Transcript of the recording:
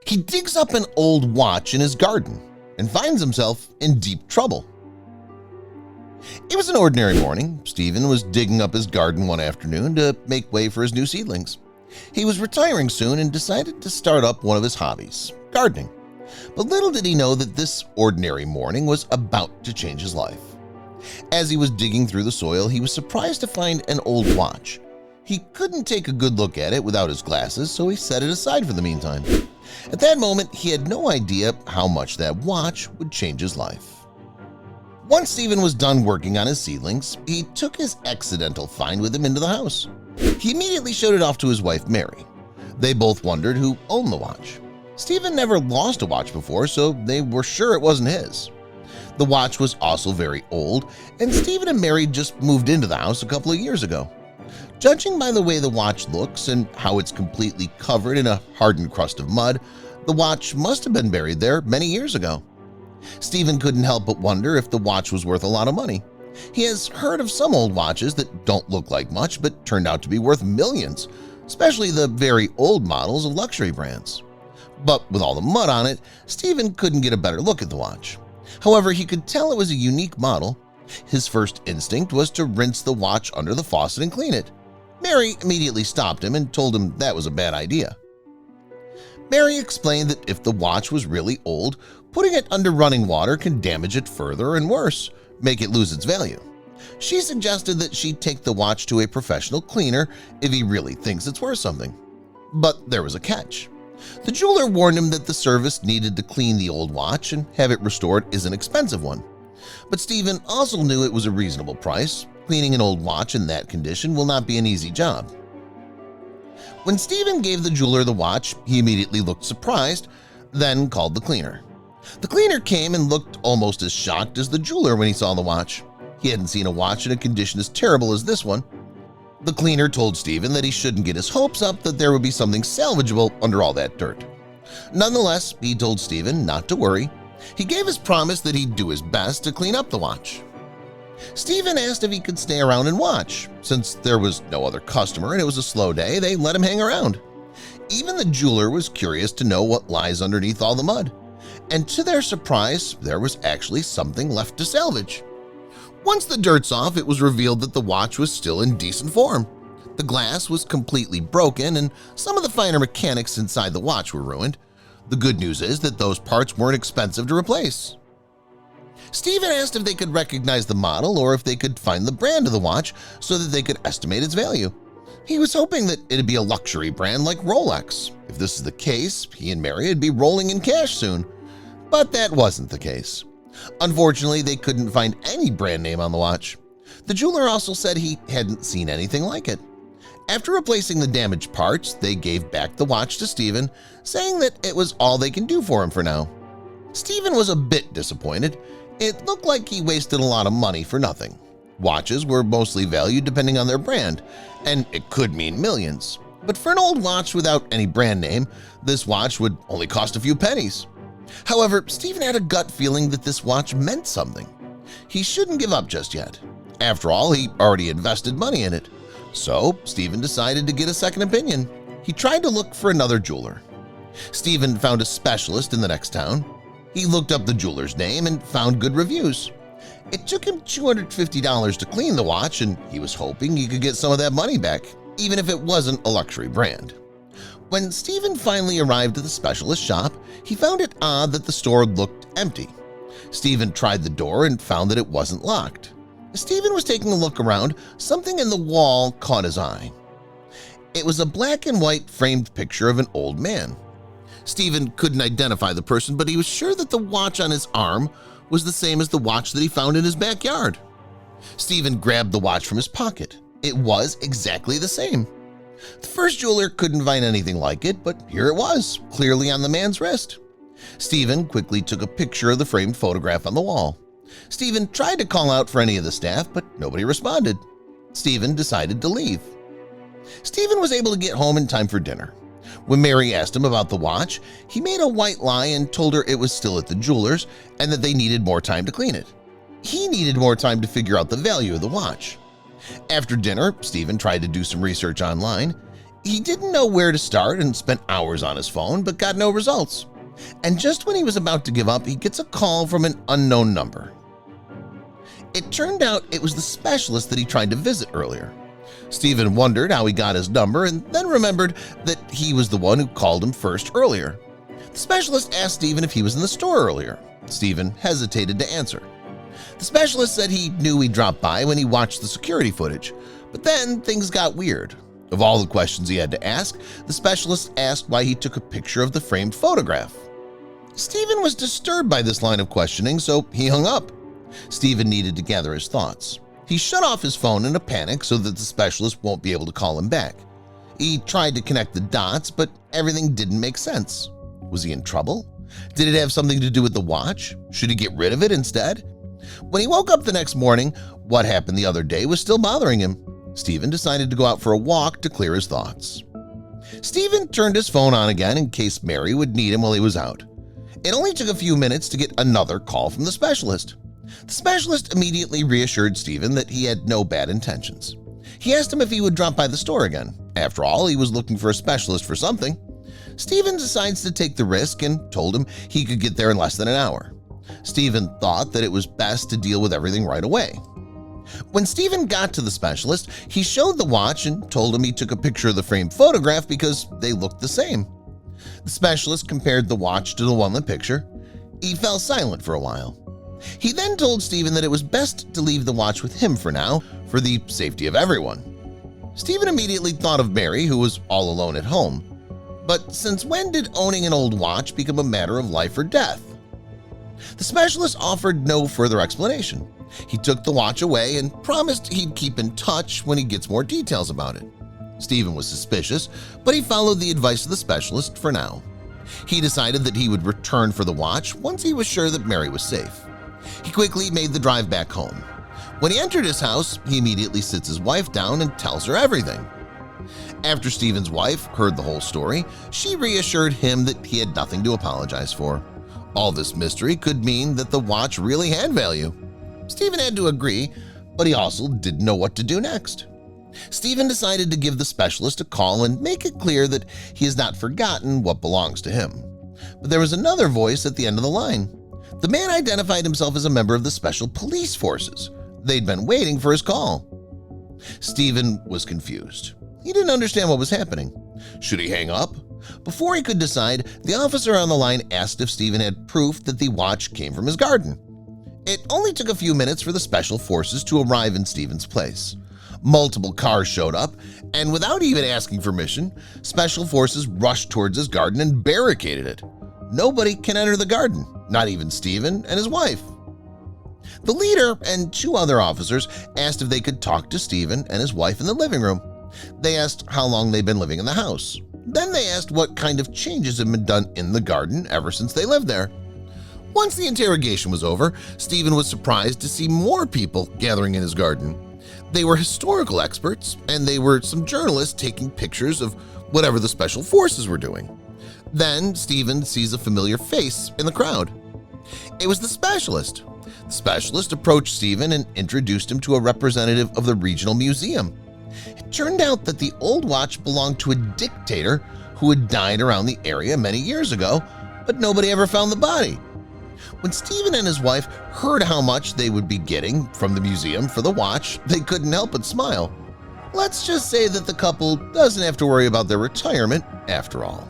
He digs up an old watch in his garden and finds himself in deep trouble. It was an ordinary morning. Stephen was digging up his garden one afternoon to make way for his new seedlings. He was retiring soon and decided to start up one of his hobbies, gardening. But little did he know that this ordinary morning was about to change his life. As he was digging through the soil, he was surprised to find an old watch. He couldn't take a good look at it without his glasses, so he set it aside for the meantime. At that moment, he had no idea how much that watch would change his life. Once Stephen was done working on his seedlings, he took his accidental find with him into the house. He immediately showed it off to his wife, Mary. They both wondered who owned the watch. Stephen never lost a watch before, so they were sure it wasn't his. The watch was also very old, and Stephen and Mary just moved into the house a couple of years ago. Judging by the way the watch looks and how it's completely covered in a hardened crust of mud, the watch must have been buried there many years ago. Stephen couldn't help but wonder if the watch was worth a lot of money. He has heard of some old watches that don't look like much but turned out to be worth millions, especially the very old models of luxury brands. But with all the mud on it, Stephen couldn't get a better look at the watch. However, he could tell it was a unique model. His first instinct was to rinse the watch under the faucet and clean it. Mary immediately stopped him and told him that was a bad idea. Mary explained that if the watch was really old, putting it under running water can damage it further and worse, make it lose its value. She suggested that she take the watch to a professional cleaner if he really thinks it's worth something. But there was a catch. The jeweler warned him that the service needed to clean the old watch and have it restored is an expensive one. But Stephen also knew it was a reasonable price. Cleaning an old watch in that condition will not be an easy job. When Stephen gave the jeweler the watch, he immediately looked surprised, then called the cleaner. The cleaner came and looked almost as shocked as the jeweler when he saw the watch. He hadn't seen a watch in a condition as terrible as this one. The cleaner told Stephen that he shouldn't get his hopes up that there would be something salvageable under all that dirt. Nonetheless, he told Stephen not to worry. He gave his promise that he'd do his best to clean up the watch. Stephen asked if he could stay around and watch. Since there was no other customer and it was a slow day, they let him hang around. Even the jeweler was curious to know what lies underneath all the mud. And to their surprise, there was actually something left to salvage. Once the dirt's off, it was revealed that the watch was still in decent form. The glass was completely broken and some of the finer mechanics inside the watch were ruined. The good news is that those parts weren't expensive to replace. Stephen asked if they could recognize the model or if they could find the brand of the watch so that they could estimate its value. He was hoping that it'd be a luxury brand like Rolex. If this is the case, he and Mary would be rolling in cash soon. But that wasn't the case. Unfortunately, they couldn't find any brand name on the watch. The jeweler also said he hadn't seen anything like it. After replacing the damaged parts, they gave back the watch to Stephen, saying that it was all they can do for him for now. Stephen was a bit disappointed. It looked like he wasted a lot of money for nothing. Watches were mostly valued depending on their brand, and it could mean millions. But for an old watch without any brand name, this watch would only cost a few pennies. However, Stephen had a gut feeling that this watch meant something. He shouldn't give up just yet. After all, he already invested money in it. So Stephen decided to get a second opinion. He tried to look for another jeweler. Stephen found a specialist in the next town. He looked up the jeweler's name and found good reviews. It took him $250 to clean the watch, and he was hoping he could get some of that money back, even if it wasn't a luxury brand. When Stephen finally arrived at the specialist shop, he found it odd that the store looked empty. Stephen tried the door and found that it wasn't locked. As Stephen was taking a look around, something in the wall caught his eye. It was a black and white framed picture of an old man. Stephen couldn't identify the person, but he was sure that the watch on his arm was the same as the watch that he found in his backyard. Stephen grabbed the watch from his pocket. It was exactly the same. The first jeweler couldn't find anything like it, but here it was, clearly on the man's wrist. Stephen quickly took a picture of the framed photograph on the wall. Stephen tried to call out for any of the staff, but nobody responded. Stephen decided to leave. Stephen was able to get home in time for dinner. When Mary asked him about the watch, he made a white lie and told her it was still at the jeweler's and that they needed more time to clean it. He needed more time to figure out the value of the watch. After dinner, Stephen tried to do some research online. He didn't know where to start and spent hours on his phone but got no results. And just when he was about to give up, he gets a call from an unknown number. It turned out it was the specialist that he tried to visit earlier. Stephen wondered how he got his number and then remembered that he was the one who called him first earlier. The specialist asked Stephen if he was in the store earlier. Stephen hesitated to answer. The specialist said he knew he dropped by when he watched the security footage, but then things got weird. Of all the questions he had to ask, the specialist asked why he took a picture of the framed photograph. Stephen was disturbed by this line of questioning, so he hung up. Stephen needed to gather his thoughts. He shut off his phone in a panic so that the specialist won't be able to call him back. He tried to connect the dots, but everything didn't make sense. Was he in trouble? Did it have something to do with the watch? Should he get rid of it instead? When he woke up the next morning, what happened the other day was still bothering him. Stephen decided to go out for a walk to clear his thoughts. Stephen turned his phone on again in case Mary would need him while he was out. It only took a few minutes to get another call from the specialist. The specialist immediately reassured Stephen that he had no bad intentions. He asked him if he would drop by the store again. After all, he was looking for a specialist for something. Stephen decides to take the risk and told him he could get there in less than an hour. Stephen thought that it was best to deal with everything right away. When Stephen got to the specialist, he showed the watch and told him he took a picture of the framed photograph because they looked the same. The specialist compared the watch to the one in the picture. He fell silent for a while. He then told Stephen that it was best to leave the watch with him for now, for the safety of everyone. Stephen immediately thought of Mary, who was all alone at home. But since when did owning an old watch become a matter of life or death? The specialist offered no further explanation. He took the watch away and promised he'd keep in touch when he gets more details about it. Stephen was suspicious, but he followed the advice of the specialist for now. He decided that he would return for the watch once he was sure that Mary was safe. He quickly made the drive back home. When he entered his house, he immediately sits his wife down and tells her everything. After Stephen's wife heard the whole story, she reassured him that he had nothing to apologize for. All this mystery could mean that the watch really had value. Stephen had to agree, but he also didn't know what to do next. Stephen decided to give the specialist a call and make it clear that he has not forgotten what belongs to him. But there was another voice at the end of the line. The man identified himself as a member of the Special Police Forces. They'd been waiting for his call. Stephen was confused. He didn't understand what was happening. Should he hang up? Before he could decide, the officer on the line asked if Stephen had proof that the watch came from his garden. It only took a few minutes for the Special Forces to arrive in Stephen's place. Multiple cars showed up, and without even asking permission, Special Forces rushed towards his garden and barricaded it. Nobody can enter the garden, not even Stephen and his wife. The leader and two other officers asked if they could talk to Stephen and his wife in the living room. They asked how long they'd been living in the house. Then they asked what kind of changes had been done in the garden ever since they lived there. Once the interrogation was over, Stephen was surprised to see more people gathering in his garden. They were historical experts, and they were some journalists taking pictures of whatever the Special Forces were doing. Then Stephen sees a familiar face in the crowd. It was the specialist. The specialist approached Stephen and introduced him to a representative of the regional museum. It turned out that the old watch belonged to a dictator who had died around the area many years ago, but nobody ever found the body. When Stephen and his wife heard how much they would be getting from the museum for the watch, they couldn't help but smile. Let's just say that the couple doesn't have to worry about their retirement after all.